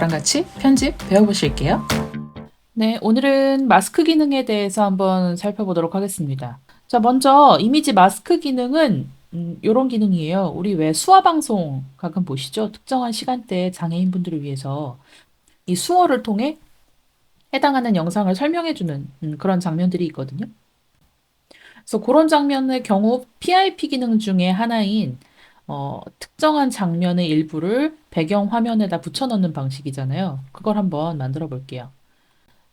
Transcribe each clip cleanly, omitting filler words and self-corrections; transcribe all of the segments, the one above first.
저랑 같이 편집 배워보실게요. 네, 오늘은 마스크 기능에 대해서 한번 살펴보도록 하겠습니다. 자, 먼저 이미지 마스크 기능은 이런 기능이에요. 우리 왜 수화 방송 가끔 보시죠? 특정한 시간대에 장애인분들을 위해서 이 수어를 통해 해당하는 영상을 설명해주는 그런 장면들이 있거든요. 그래서 그런 장면의 경우 PIP 기능 중에 하나인 특정한 장면의 일부를 배경 화면에다 붙여넣는 방식이잖아요. 그걸 한번 만들어 볼게요.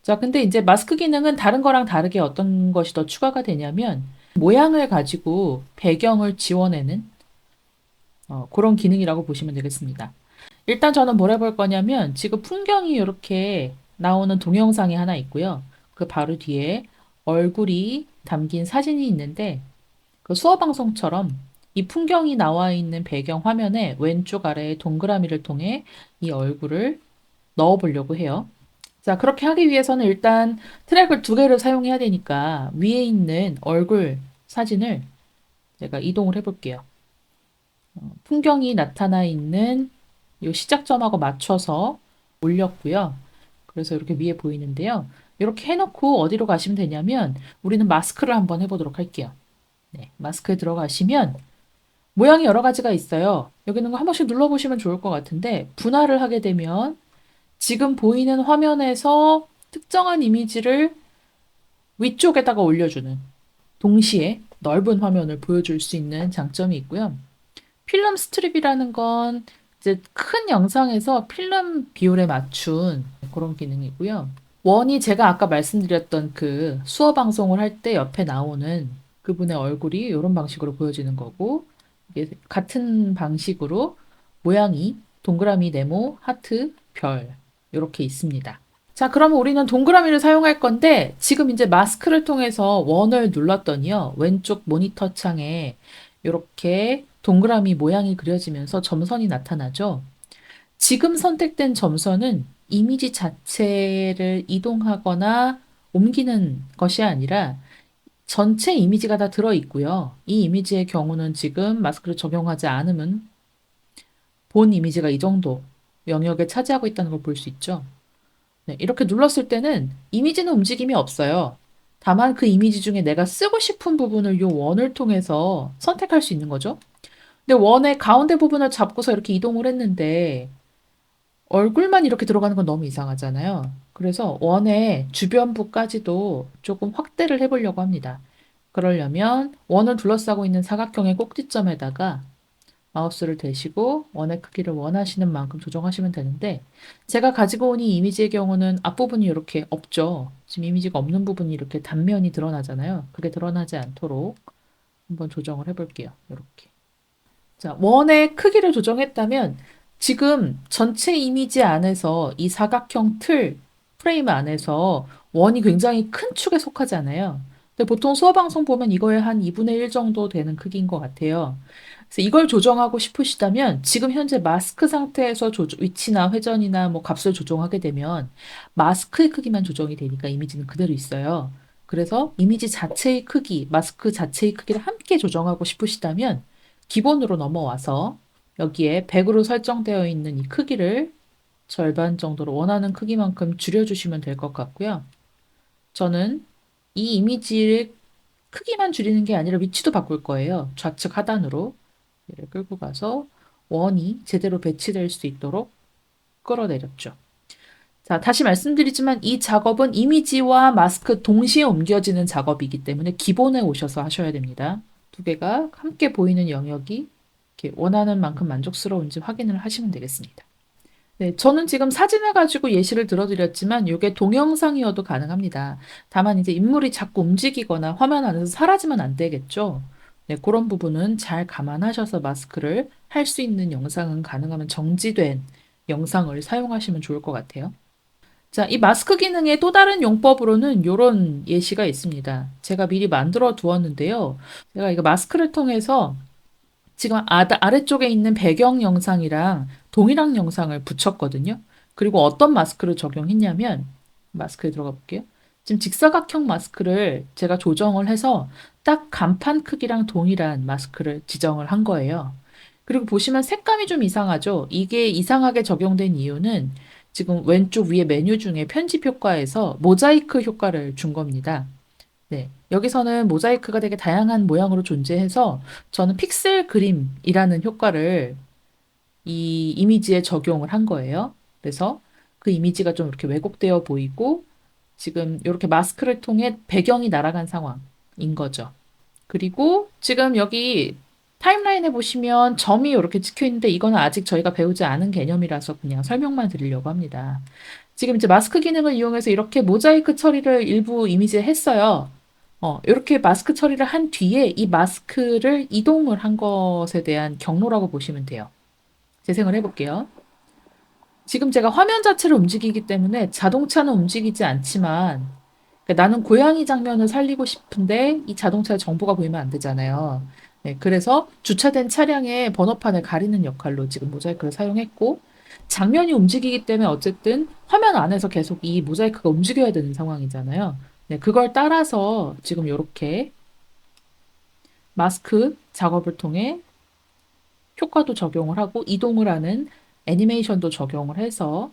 자, 근데 이제 마스크 기능은 다른 거랑 다르게 어떤 것이 더 추가가 되냐면 모양을 가지고 배경을 지워내는 그런 기능이라고 보시면 되겠습니다. 일단 저는 뭘 해볼 거냐면 지금 풍경이 이렇게 나오는 동영상이 하나 있고요. 그 바로 뒤에 얼굴이 담긴 사진이 있는데 그 수어 방송처럼 이 풍경이 나와 있는 배경 화면에 왼쪽 아래에 동그라미를 통해 이 얼굴을 넣어 보려고 해요. 자, 그렇게 하기 위해서는 일단 트랙을 두 개를 사용해야 되니까 위에 있는 얼굴 사진을 제가 이동을 해볼게요. 풍경이 나타나 있는 이 시작점하고 맞춰서 올렸고요. 그래서 이렇게 위에 보이는데요. 이렇게 해놓고 어디로 가시면 되냐면 우리는 마스크를 한번 해보도록 할게요. 네, 마스크에 들어가시면 모양이 여러 가지가 있어요. 여기 있는 거 한 번씩 눌러보시면 좋을 것 같은데 분할을 하게 되면 지금 보이는 화면에서 특정한 이미지를 위쪽에다가 올려주는 동시에 넓은 화면을 보여줄 수 있는 장점이 있고요. 필름 스트립이라는 건 이제 큰 영상에서 필름 비율에 맞춘 그런 기능이고요. 원이 제가 아까 말씀드렸던 그 수어 방송을 할 때 옆에 나오는 그분의 얼굴이 이런 방식으로 보여지는 거고 이게 같은 방식으로 모양이 동그라미, 네모, 하트, 별 이렇게 있습니다. 자, 그러면 우리는 동그라미를 사용할 건데 지금 이제 마스크를 통해서 원을 눌렀더니요. 왼쪽 모니터 창에 이렇게 동그라미 모양이 그려지면서 점선이 나타나죠. 지금 선택된 점선은 이미지 자체를 이동하거나 옮기는 것이 아니라 전체 이미지가 다 들어있고요. 이 이미지의 경우는 지금 마스크를 적용하지 않으면 본 이미지가 이 정도 영역을 차지하고 있다는 걸 볼 수 있죠. 네, 이렇게 눌렀을 때는 이미지는 움직임이 없어요. 다만 그 이미지 중에 내가 쓰고 싶은 부분을 이 원을 통해서 선택할 수 있는 거죠. 근데 원의 가운데 부분을 잡고서 이렇게 이동을 했는데 얼굴만 이렇게 들어가는 건 너무 이상하잖아요. 그래서 원의 주변부까지도 조금 확대를 해보려고 합니다. 그러려면 원을 둘러싸고 있는 사각형의 꼭지점에다가 마우스를 대시고 원의 크기를 원하시는 만큼 조정하시면 되는데 제가 가지고 온 이 이미지의 경우는 앞부분이 이렇게 없죠. 지금 이미지가 없는 부분이 이렇게 단면이 드러나잖아요. 그게 드러나지 않도록 한번 조정을 해볼게요. 이렇게. 자, 원의 크기를 조정했다면 지금 전체 이미지 안에서 이 사각형 틀 프레임 안에서 원이 굉장히 큰 축에 속하잖아요. 근데 보통 수어 방송 보면 이거의 한 2분의 1 정도 되는 크기인 것 같아요. 그래서 이걸 조정하고 싶으시다면 지금 현재 마스크 상태에서 위치나 회전이나 뭐 값을 조정하게 되면 마스크의 크기만 조정이 되니까 이미지는 그대로 있어요. 그래서 이미지 자체의 크기, 마스크 자체의 크기를 함께 조정하고 싶으시다면 기본으로 넘어와서 여기에 100으로 설정되어 있는 이 크기를 절반 정도로 원하는 크기만큼 줄여주시면 될 것 같고요. 저는 이 이미지를 크기만 줄이는 게 아니라 위치도 바꿀 거예요. 좌측 하단으로 얘를 끌고 가서 원이 제대로 배치될 수 있도록 끌어내렸죠. 자, 다시 말씀드리지만 이 작업은 이미지와 마스크 동시에 옮겨지는 작업이기 때문에 기본에 오셔서 하셔야 됩니다. 두 개가 함께 보이는 영역이 이렇게 원하는 만큼 만족스러운지 확인을 하시면 되겠습니다. 네, 저는 지금 사진을 가지고 예시를 들어드렸지만 이게 동영상이어도 가능합니다. 다만 이제 인물이 자꾸 움직이거나 화면 안에서 사라지면 안 되겠죠. 네, 그런 부분은 잘 감안하셔서 마스크를 할 수 있는 영상은 가능하면 정지된 영상을 사용하시면 좋을 것 같아요. 자, 이 마스크 기능의 또 다른 용법으로는 이런 예시가 있습니다. 제가 미리 만들어 두었는데요. 제가 이거 마스크를 통해서 지금 아래쪽에 있는 배경 영상이랑 동일한 영상을 붙였거든요. 그리고 어떤 마스크를 적용했냐면, 마스크에 들어가 볼게요. 지금 직사각형 마스크를 제가 조정을 해서 딱 간판 크기랑 동일한 마스크를 지정을 한 거예요. 그리고 보시면 색감이 좀 이상하죠? 이게 이상하게 적용된 이유는 지금 왼쪽 위에 메뉴 중에 편집 효과에서 모자이크 효과를 준 겁니다. 네. 여기서는 모자이크가 되게 다양한 모양으로 존재해서 저는 픽셀 그림이라는 효과를 이 이미지에 적용을 한 거예요. 그래서 그 이미지가 좀 이렇게 왜곡되어 보이고 지금 이렇게 마스크를 통해 배경이 날아간 상황인 거죠. 그리고 지금 여기 타임라인에 보시면 점이 이렇게 찍혀 있는데 이거는 아직 저희가 배우지 않은 개념이라서 그냥 설명만 드리려고 합니다. 지금 이제 마스크 기능을 이용해서 이렇게 모자이크 처리를 일부 이미지에 했어요. 이렇게 마스크 처리를 한 뒤에 이 마스크를 이동을 한 것에 대한 경로라고 보시면 돼요. 재생을 해볼게요. 지금 제가 화면 자체를 움직이기 때문에 자동차는 움직이지 않지만 그러니까 나는 고양이 장면을 살리고 싶은데 이 자동차의 정보가 보이면 안 되잖아요. 네, 그래서 주차된 차량의 번호판을 가리는 역할로 지금 모자이크를 사용했고 장면이 움직이기 때문에 어쨌든 화면 안에서 계속 이 모자이크가 움직여야 되는 상황이잖아요. 네, 그걸 따라서 지금 이렇게 마스크 작업을 통해 효과도 적용을 하고 이동을 하는 애니메이션도 적용을 해서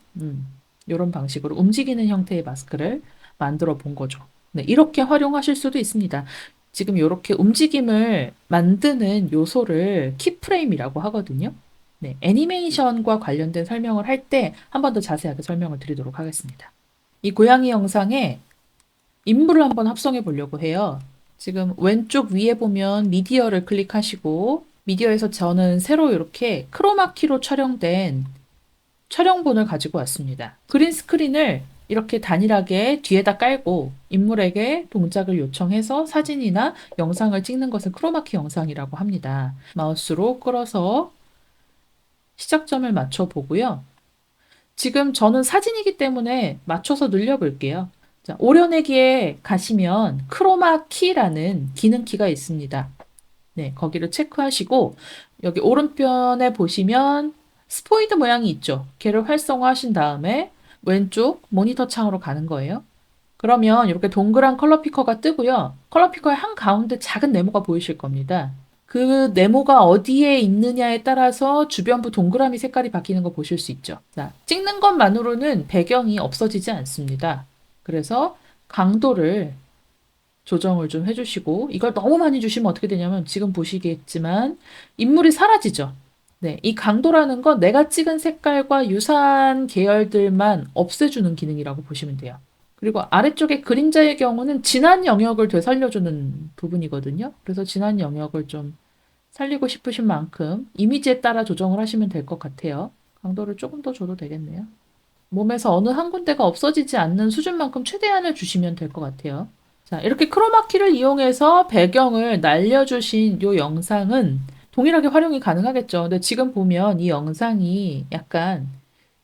이런 방식으로 움직이는 형태의 마스크를 만들어 본 거죠. 네, 이렇게 활용하실 수도 있습니다. 지금 이렇게 움직임을 만드는 요소를 키프레임이라고 하거든요. 네, 애니메이션과 관련된 설명을 할 때 한 번 더 자세하게 설명을 드리도록 하겠습니다. 이 고양이 영상에 인물을 한번 합성해 보려고 해요. 지금 왼쪽 위에 보면 미디어를 클릭하시고 미디어에서 저는 새로 이렇게 크로마키로 촬영된 촬영본을 가지고 왔습니다. 그린 스크린을 이렇게 단일하게 뒤에다 깔고 인물에게 동작을 요청해서 사진이나 영상을 찍는 것을 크로마키 영상이라고 합니다. 마우스로 끌어서 시작점을 맞춰 보고요. 지금 저는 사진이기 때문에 맞춰서 늘려볼게요. 자, 오려내기에 가시면 크로마키라는 기능키가 있습니다. 네, 거기를 체크하시고 여기 오른편에 보시면 스포이드 모양이 있죠. 걔를 활성화하신 다음에 왼쪽 모니터 창으로 가는 거예요. 그러면 이렇게 동그란 컬러 피커가 뜨고요. 컬러 피커의 한가운데 작은 네모가 보이실 겁니다. 그 네모가 어디에 있느냐에 따라서 주변부 동그라미 색깔이 바뀌는 거 보실 수 있죠. 자, 찍는 것만으로는 배경이 없어지지 않습니다. 그래서 강도를 조정을 좀 해주시고 이걸 너무 많이 주시면 어떻게 되냐면 지금 보시겠지만 인물이 사라지죠. 네, 이 강도라는 건 내가 찍은 색깔과 유사한 계열들만 없애주는 기능이라고 보시면 돼요. 그리고 아래쪽에 그림자의 경우는 진한 영역을 되살려주는 부분이거든요. 그래서 진한 영역을 좀 살리고 싶으신 만큼 이미지에 따라 조정을 하시면 될 것 같아요. 강도를 조금 더 줘도 되겠네요. 몸에서 어느 한 군데가 없어지지 않는 수준만큼 최대한을 주시면 될 것 같아요. 자, 이렇게 크로마키를 이용해서 배경을 날려주신 이 영상은 동일하게 활용이 가능하겠죠. 근데 지금 보면 이 영상이 약간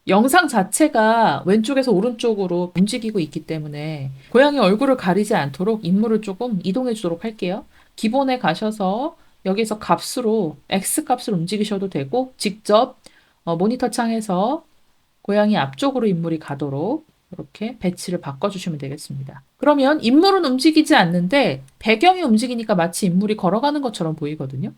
영상 자체가 왼쪽에서 오른쪽으로 움직이고 있기 때문에 고양이 얼굴을 가리지 않도록 인물을 조금 이동해 주도록 할게요. 기본에 가셔서 여기서 값으로 X 값을 움직이셔도 되고 직접 모니터 창에서 고양이 앞쪽으로 인물이 가도록 이렇게 배치를 바꿔주시면 되겠습니다. 그러면 인물은 움직이지 않는데 배경이 움직이니까 마치 인물이 걸어가는 것처럼 보이거든요.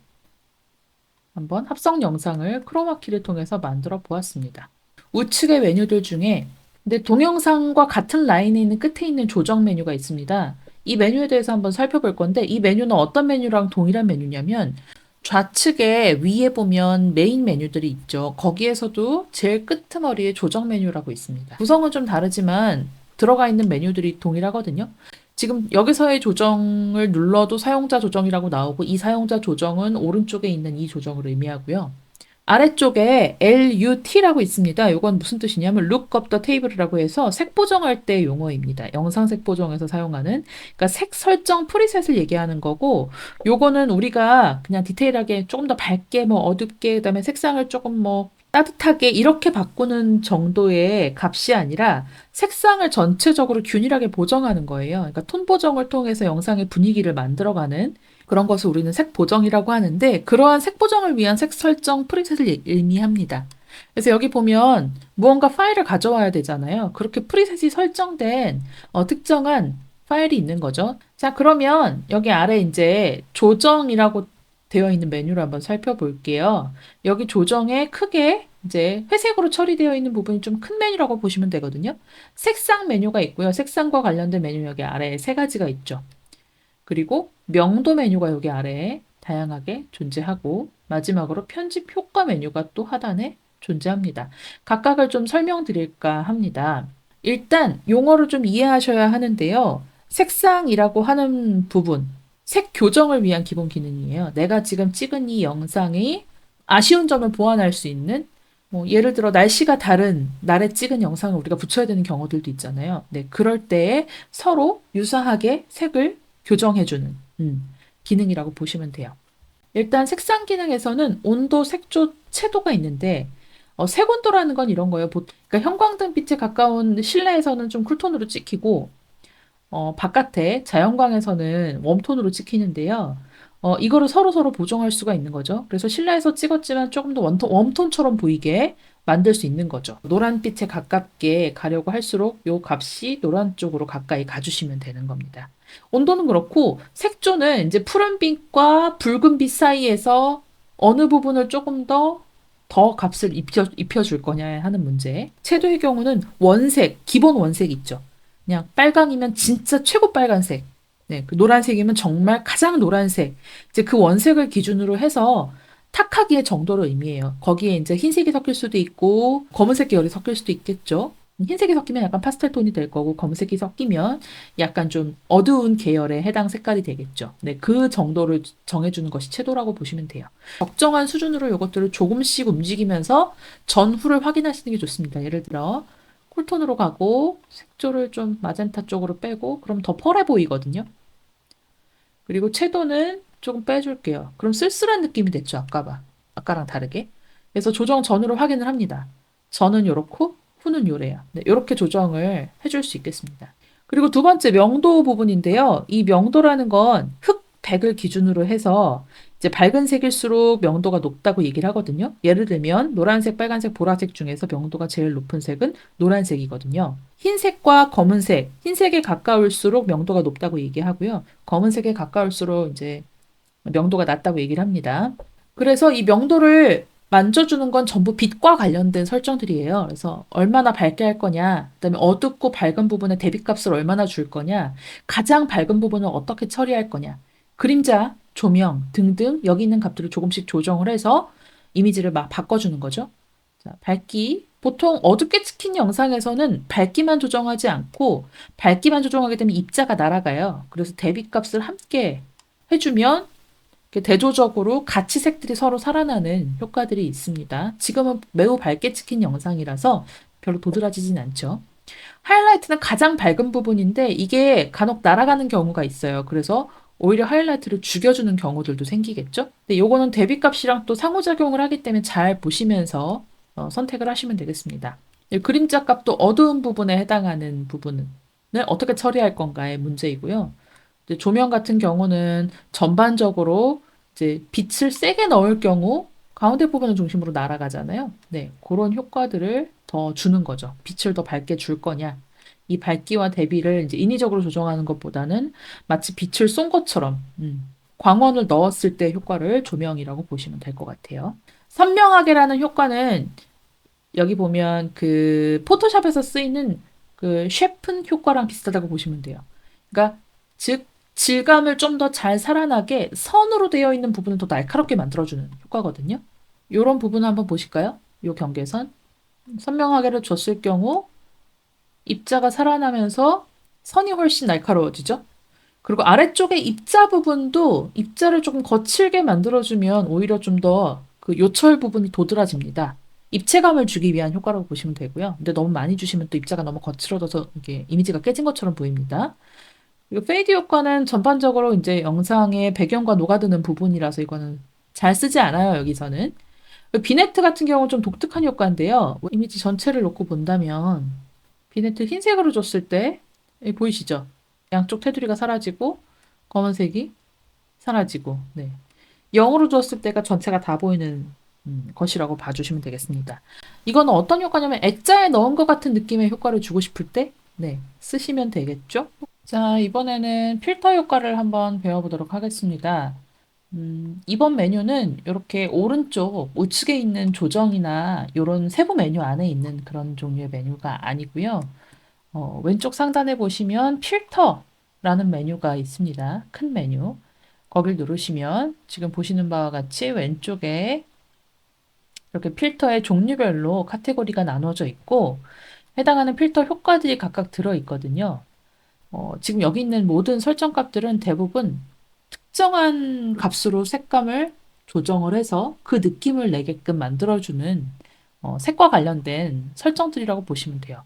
한번 합성 영상을 크로마키를 통해서 만들어 보았습니다. 우측의 메뉴들 중에 근데 동영상과 같은 라인에 있는 끝에 있는 조정 메뉴가 있습니다. 이 메뉴에 대해서 한번 살펴볼 건데 이 메뉴는 어떤 메뉴랑 동일한 메뉴냐면 좌측에 위에 보면 메인 메뉴들이 있죠. 거기에서도 제일 끄트머리에 조정 메뉴라고 있습니다. 구성은 좀 다르지만 들어가 있는 메뉴들이 동일하거든요. 지금 여기서의 조정을 눌러도 사용자 조정이라고 나오고 이 사용자 조정은 오른쪽에 있는 이 조정을 의미하고요. 아래쪽에 LUT라고 있습니다. 이건 무슨 뜻이냐면 Look up the table이라고 해서 색 보정할 때 용어입니다. 영상 색 보정에서 사용하는 그러니까 색 설정 프리셋을 얘기하는 거고 요거는 우리가 그냥 디테일하게 조금 더 밝게 뭐 어둡게 그다음에 색상을 조금 뭐 따뜻하게 이렇게 바꾸는 정도의 값이 아니라 색상을 전체적으로 균일하게 보정하는 거예요. 그러니까 톤 보정을 통해서 영상의 분위기를 만들어가는 그런 것을 우리는 색 보정이라고 하는데 그러한 색 보정을 위한 색 설정 프리셋을 의미합니다. 그래서 여기 보면 무언가 파일을 가져와야 되잖아요. 그렇게 프리셋이 설정된 특정한 파일이 있는 거죠. 자, 그러면 여기 아래 이제 조정이라고 되어 있는 메뉴를 한번 살펴볼게요. 여기 조정에 크게 이제 회색으로 처리되어 있는 부분이 좀 큰 메뉴라고 보시면 되거든요. 색상 메뉴가 있고요. 색상과 관련된 메뉴 여기 아래에 세 가지가 있죠. 그리고 명도 메뉴가 여기 아래에 다양하게 존재하고 마지막으로 편집 효과 메뉴가 또 하단에 존재합니다. 각각을 좀 설명드릴까 합니다. 일단 용어를 좀 이해하셔야 하는데요. 색상이라고 하는 부분, 색 교정을 위한 기본 기능이에요. 내가 지금 찍은 이 영상이 아쉬운 점을 보완할 수 있는 뭐 예를 들어 날씨가 다른 날에 찍은 영상을 우리가 붙여야 되는 경우들도 있잖아요. 네, 그럴 때에 서로 유사하게 색을 교정해주는 기능이라고 보시면 돼요. 일단 색상 기능에서는 온도, 색조, 채도가 있는데 색온도라는 건 이런 거예요. 그러니까 형광등 빛에 가까운 실내에서는 좀 쿨톤으로 찍히고 바깥에 자연광에서는 웜톤으로 찍히는데요. 이거를 서로 보정할 수가 있는 거죠. 그래서 실내에서 찍었지만 조금 더 웜톤처럼 보이게 만들 수 있는 거죠. 노란빛에 가깝게 가려고 할수록 요 값이 노란 쪽으로 가까이 가주시면 되는 겁니다. 온도는 그렇고 색조는 이제 푸른빛과 붉은빛 사이에서 어느 부분을 조금 더 값을 입혀줄 거냐 하는 문제. 채도의 경우는 원색, 기본 원색 있죠. 그냥 빨강이면 진짜 최고 빨간색. 네, 그 노란색이면 정말 가장 노란색. 이제 그 원색을 기준으로 해서 탁하기의 정도를 의미해요. 거기에 이제 흰색이 섞일 수도 있고 검은색 계열이 섞일 수도 있겠죠. 흰색이 섞이면 약간 파스텔 톤이 될 거고 검은색이 섞이면 약간 좀 어두운 계열에 해당 색깔이 되겠죠. 네, 그 정도를 정해주는 것이 채도라고 보시면 돼요. 적정한 수준으로 이것들을 조금씩 움직이면서 전후를 확인하시는 게 좋습니다. 예를 들어 쿨톤으로 가고 색조를 좀 마젠타 쪽으로 빼고 그럼 더 펄해 보이거든요. 그리고 채도는 조금 빼줄게요. 그럼 쓸쓸한 느낌이 됐죠. 아까랑 다르게. 그래서 조정 전후를 확인을 합니다. 전은 요렇고 후는 요래요. 네, 요렇게 조정을 해줄 수 있겠습니다. 그리고 두 번째 명도 부분인데요. 이 명도라는 건 흑, 백을 기준으로 해서 이제 밝은 색일수록 명도가 높다고 얘기를 하거든요. 예를 들면 노란색, 빨간색, 보라색 중에서 명도가 제일 높은 색은 노란색이거든요. 흰색과 검은색, 흰색에 가까울수록 명도가 높다고 얘기하고요. 검은색에 가까울수록 이제 명도가 낮다고 얘기를 합니다. 그래서 이 명도를 만져주는 건 전부 빛과 관련된 설정들이에요. 그래서 얼마나 밝게 할 거냐, 그다음에 어둡고 밝은 부분의 대비값을 얼마나 줄 거냐, 가장 밝은 부분을 어떻게 처리할 거냐, 그림자, 조명 등등 여기 있는 값들을 조금씩 조정을 해서 이미지를 막 바꿔주는 거죠. 자, 밝기. 보통 어둡게 찍힌 영상에서는 밝기만 조정하지 않고 밝기만 조정하게 되면 입자가 날아가요. 그래서 대비값을 함께 해주면 대조적으로 같이 색들이 서로 살아나는 효과들이 있습니다. 지금은 매우 밝게 찍힌 영상이라서 별로 도드라지진 않죠. 하이라이트는 가장 밝은 부분인데 이게 간혹 날아가는 경우가 있어요. 그래서 오히려 하이라이트를 죽여주는 경우들도 생기겠죠? 근데 요거는 대비값이랑 또 상호작용을 하기 때문에 잘 보시면서 선택을 하시면 되겠습니다. 그림자 값도 어두운 부분에 해당하는 부분을 어떻게 처리할 건가의 문제이고요. 이제 조명 같은 경우는 전반적으로 이제 빛을 세게 넣을 경우 가운데 부분을 중심으로 날아가잖아요. 네, 그런 효과들을 더 주는 거죠. 빛을 더 밝게 줄 거냐. 이 밝기와 대비를 이제 인위적으로 조정하는 것보다는 마치 빛을 쏜 것처럼 광원을 넣었을 때 효과를 조명이라고 보시면 될 것 같아요. 선명하게라는 효과는 여기 보면 그 포토샵에서 쓰이는 그 쉐픈 효과랑 비슷하다고 보시면 돼요. 그러니까 즉 질감을 좀 더 잘 살아나게 선으로 되어 있는 부분을 더 날카롭게 만들어주는 효과거든요. 이런 부분 한번 보실까요? 이 경계선. 선명하게를 줬을 경우 입자가 살아나면서 선이 훨씬 날카로워지죠. 그리고 아래쪽에 입자 부분도 입자를 조금 거칠게 만들어주면 오히려 좀 더 그 요철 부분이 도드라집니다. 입체감을 주기 위한 효과라고 보시면 되고요. 근데 너무 많이 주시면 또 입자가 너무 거칠어져서 이게 이미지가 깨진 것처럼 보입니다. 그리고 페이드 효과는 전반적으로 이제 영상의 배경과 녹아드는 부분이라서 이거는 잘 쓰지 않아요, 여기서는. 비네트 같은 경우는 좀 독특한 효과인데요. 이미지 전체를 놓고 본다면 비네트 흰색으로 줬을 때 보이시죠? 양쪽 테두리가 사라지고 검은색이 사라지고 네. 0으로 줬을 때가 전체가 다 보이는 것이라고 봐주시면 되겠습니다. 이거는 어떤 효과냐면 액자에 넣은 것 같은 느낌의 효과를 주고 싶을 때 네, 쓰시면 되겠죠? 자, 이번에는 필터 효과를 한번 배워보도록 하겠습니다. 이번 메뉴는 이렇게 오른쪽 우측에 있는 조정이나 이런 세부 메뉴 안에 있는 그런 종류의 메뉴가 아니고요. 왼쪽 상단에 보시면 필터라는 메뉴가 있습니다. 큰 메뉴. 거길 누르시면 지금 보시는 바와 같이 왼쪽에 이렇게 필터의 종류별로 카테고리가 나눠져 있고 해당하는 필터 효과들이 각각 들어 있거든요. 지금 여기 있는 모든 설정 값들은 대부분 특정한 값으로 색감을 조정을 해서 그 느낌을 내게끔 만들어주는 색과 관련된 설정들이라고 보시면 돼요.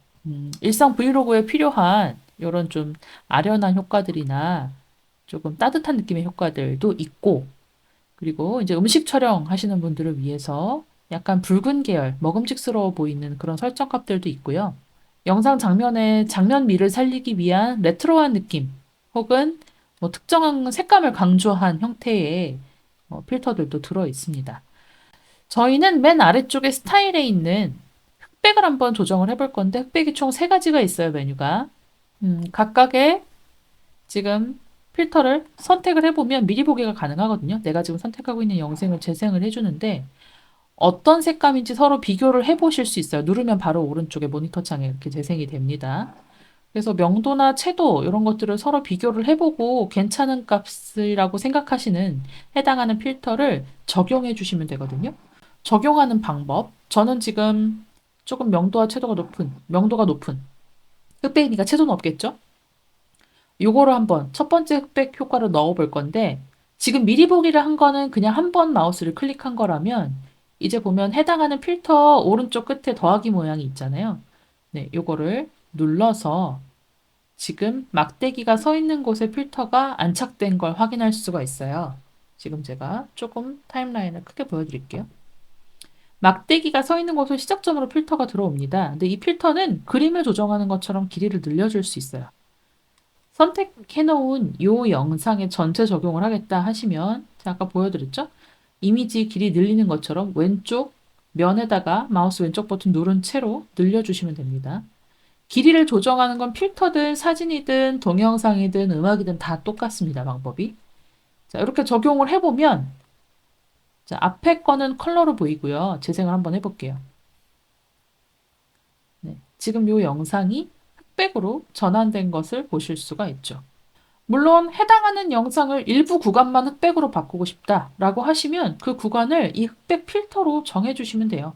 일상 브이로그에 필요한 이런 좀 아련한 효과들이나 조금 따뜻한 느낌의 효과들도 있고, 그리고 이제 음식 촬영 하시는 분들을 위해서 약간 붉은 계열, 먹음직스러워 보이는 그런 설정 값들도 있고요. 영상 장면의 장면미를 살리기 위한 레트로한 느낌, 혹은 뭐 특정한 색감을 강조한 형태의 필터들도 들어 있습니다. 저희는 맨 아래쪽에 스타일에 있는 흑백을 한번 조정을 해볼 건데, 흑백이 총 세 가지가 있어요, 메뉴가. 각각의 지금 필터를 선택을 해보면 미리 보기가 가능하거든요. 내가 지금 선택하고 있는 영상을 재생을 해주는데, 어떤 색감인지 서로 비교를 해보실 수 있어요. 누르면 바로 오른쪽에 모니터 창에 이렇게 재생이 됩니다. 그래서 명도나 채도 이런 것들을 서로 비교를 해보고 괜찮은 값이라고 생각하시는 해당하는 필터를 적용해 주시면 되거든요. 적용하는 방법. 저는 지금 조금 명도가 높은 흑백이니까 채도는 없겠죠? 요거를 한번 첫 번째 흑백 효과를 넣어 볼 건데 지금 미리 보기를 한 거는 그냥 한 번 마우스를 클릭한 거라면 이제 보면 해당하는 필터 오른쪽 끝에 더하기 모양이 있잖아요. 네, 요거를 눌러서 지금 막대기가 서 있는 곳에 필터가 안착된 걸 확인할 수가 있어요. 지금 제가 조금 타임라인을 크게 보여드릴게요. 막대기가 서 있는 곳을 시작점으로 필터가 들어옵니다. 근데 이 필터는 그림을 조정하는 것처럼 길이를 늘려줄 수 있어요. 선택해놓은 이 영상에 전체 적용을 하겠다 하시면 제가 아까 보여드렸죠? 이미지 길이 늘리는 것처럼 왼쪽 면에다가 마우스 왼쪽 버튼 누른 채로 늘려주시면 됩니다. 길이를 조정하는 건 필터든 사진이든 동영상이든 음악이든 다 똑같습니다. 방법이. 자, 이렇게 적용을 해보면 자, 앞에 거는 컬러로 보이고요. 재생을 한번 해볼게요. 네, 지금 이 영상이 흑백으로 전환된 것을 보실 수가 있죠. 물론 해당하는 영상을 일부 구간만 흑백으로 바꾸고 싶다라고 하시면 그 구간을 이 흑백 필터로 정해주시면 돼요.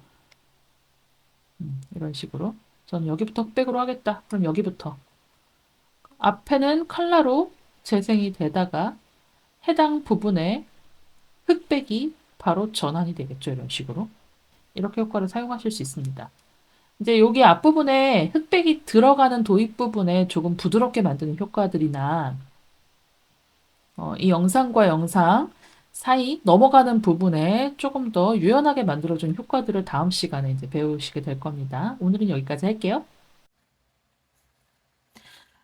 이런 식으로. 저는 여기부터 흑백으로 하겠다. 그럼 여기부터. 앞에는 컬러로 재생이 되다가 해당 부분에 흑백이 바로 전환이 되겠죠. 이런 식으로. 이렇게 효과를 사용하실 수 있습니다. 이제 여기 앞부분에 흑백이 들어가는 도입 부분에 조금 부드럽게 만드는 효과들이나 이 영상과 영상 사이 넘어가는 부분에 조금 더 유연하게 만들어준 효과들을 다음 시간에 이제 배우시게 될 겁니다. 오늘은 여기까지 할게요.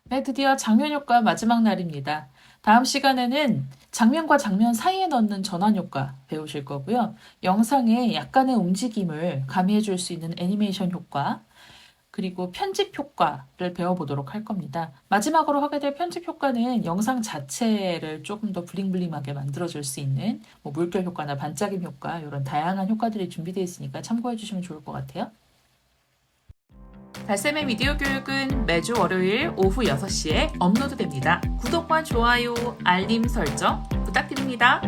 네, 드디어 장면 효과 마지막 날입니다. 다음 시간에는 장면과 장면 사이에 넣는 전환 효과 배우실 거고요. 영상의 약간의 움직임을 가미해 줄 수 있는 애니메이션 효과, 그리고 편집 효과를 배워보도록 할 겁니다. 마지막으로 하게 될 편집 효과는 영상 자체를 조금 더 블링블링하게 만들어줄 수 있는 뭐 물결 효과나 반짝임 효과 이런 다양한 효과들이 준비되어 있으니까 참고해 주시면 좋을 것 같아요. 달쌤의 미디어 교육은 매주 월요일 오후 6시에 업로드됩니다. 구독과 좋아요, 알림 설정 부탁드립니다.